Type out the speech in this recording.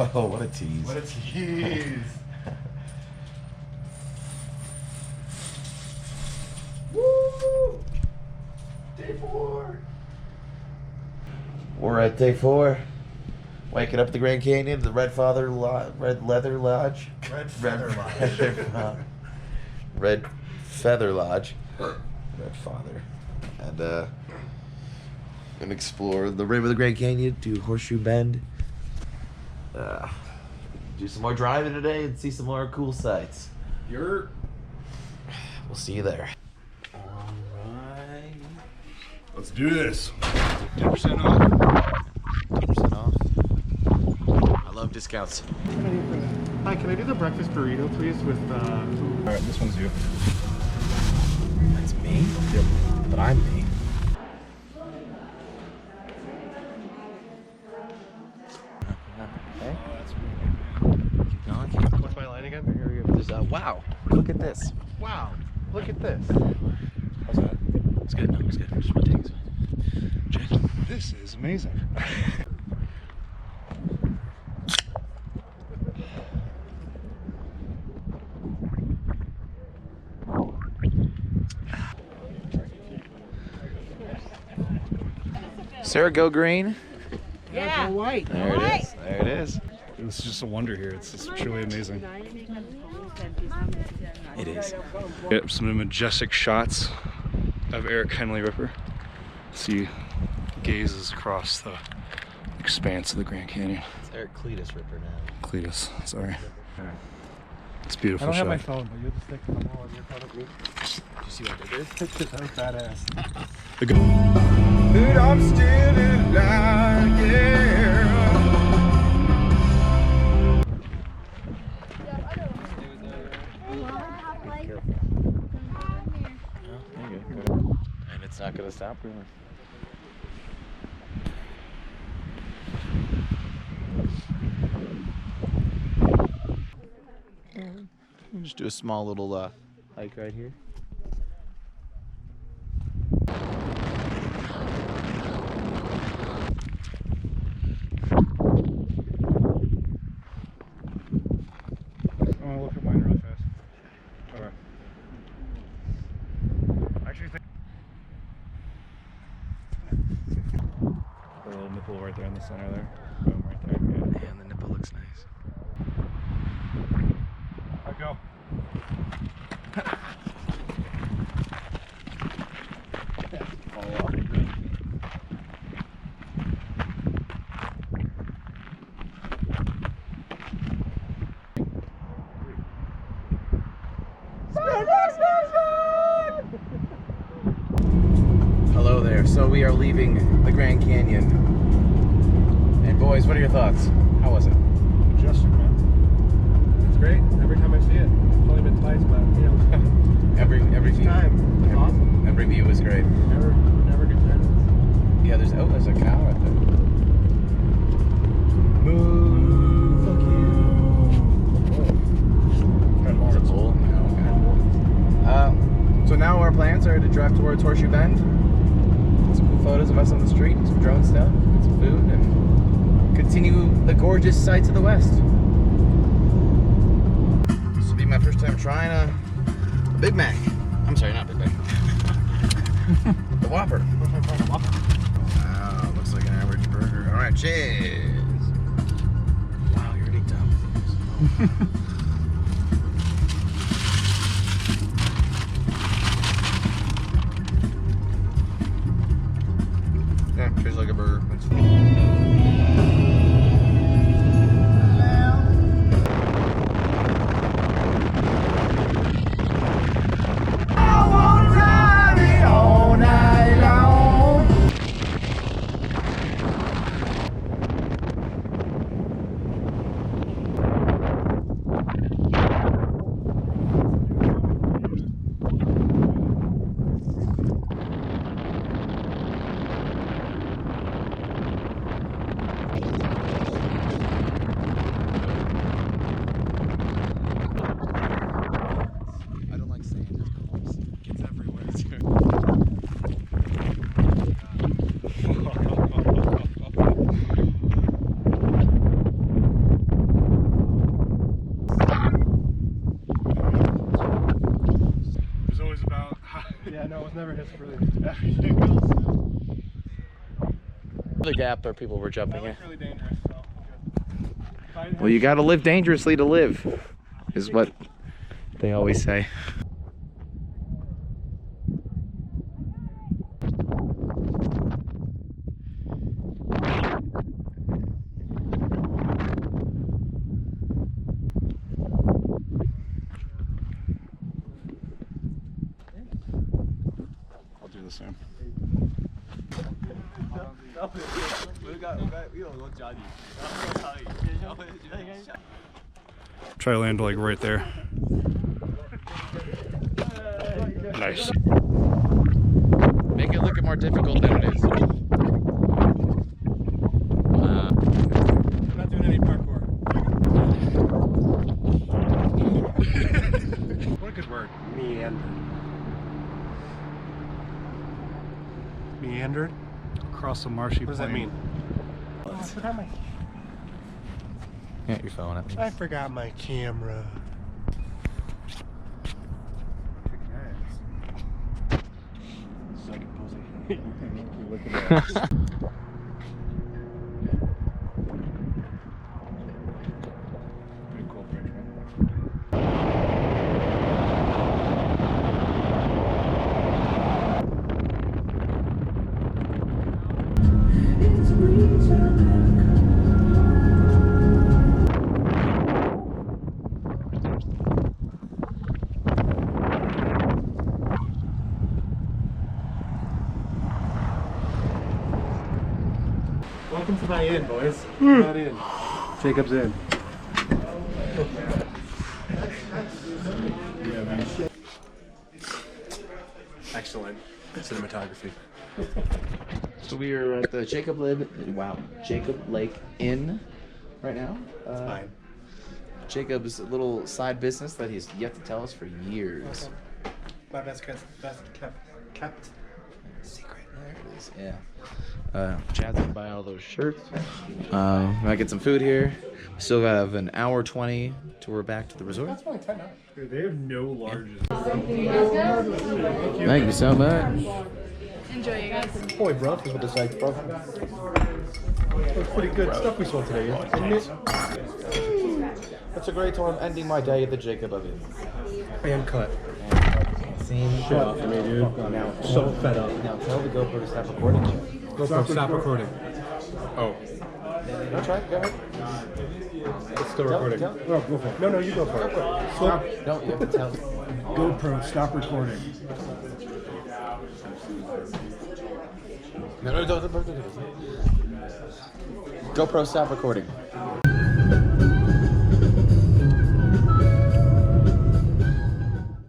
Oh, what a tease. What a tease. Woo! Day 4. We're at day 4. Waking up at the Grand Canyon, the Red Leather Lodge. Red Feather Lodge. Red Feather Lodge. Red Father. And gonna explore the rim of the Grand Canyon, do Horseshoe Bend. Do some more driving today and see some more cool sights. We'll see you there. Alright. Let's do this. 10% off. 10% off. I love discounts. Hi, can I do the breakfast burrito, please, with Alright, this one's you. That's me? Yep. But I'm me. Okay. Oh, that's Keep going. Keep going. what's my line again? Here we go. There's wow. Look at this. Wow, look at this. How's that? It's good. No, it's good. Just one take. Check. This is amazing. Sarah, go green. Yeah. White. There it is. There it is. It's just a wonder here. It's truly amazing. It is. Get some majestic shots of Eric Henley Ripper. See, gazes across the expanse of the Grand Canyon. It's Eric Cletus Ripper now. Cletus, sorry. It's a beautiful I don't shot. have my phone, but you'll just stick them all on your phone of me. Did you see what they did? That was badass. Dude, I'm still alive, yeah. And it's not gonna stop really. We'll just do a small little hike right here. I want to look at mine really fast. Okay. Actually, the little nipple right there in the center there. Boom, right there. Yeah. Man, the nipple looks nice. Let go. Fall off. Hello there. So we are leaving the Grand Canyon. And boys, what are your thoughts? How was it? Majestic, man. It's great. Every time I see it. It's only been twice, but you know. every Each view. time. It's awesome. Every view was great. Never get tired of this. Yeah, there's a cow right there. Moo. So cute. It's a bull. So now our plans are to drive towards Horseshoe Bend. Get some cool photos of us on the street, some drone stuff, get some food, and continue the gorgeous sights of the West. This will be my first time trying a Big Mac. I'm sorry, not Big Mac. The Whopper. Wow, looks like an average burger. All right, cheers. Wow, you're already done with this. Yeah, tastes like a burger. never hits really. The gap where people were jumping in. Really dangerous. So Well, you got to live dangerously to live, is what they always say. I'll do the same. Try to land like right there. Nice. Make it look more difficult than it is. I'm not doing any parkour. What a good word. Meandered. Meandered? Across the marshy What does that mean? I forgot my. Yeah, your phone at least. I forgot my camera. Pretty cool bridge, man. Welcome to my inn, boys. Not in. Jacob's Inn. Excellent cinematography. So we are at the Jacob Lake Inn right now. Fine. Jacob's little side business that he's yet to tell us for years. My best kept secret. There it is. Yeah. Chad's gonna buy all those shirts. Might get some food here. We still have an hour 20 till we're back to the resort. That's only 10 now. Dude, they have no larges. Thank you so much. Enjoy, you guys. Boy, bro, this is what it's like, bro. That's pretty good stuff we saw today, isn't it? That's a great one. Ending my day at the Jacob of it. And cut. Scene. Shut up to me, dude. Now, So fed up. now tell the GoPro to stop recording. GoPro, stop recording. Oh. No, try it. Go ahead. It's still recording. Tell. No, go for it. No, you go for it. Stop. No, you have to tell. GoPro, stop recording. No, don't. GoPro, stop recording.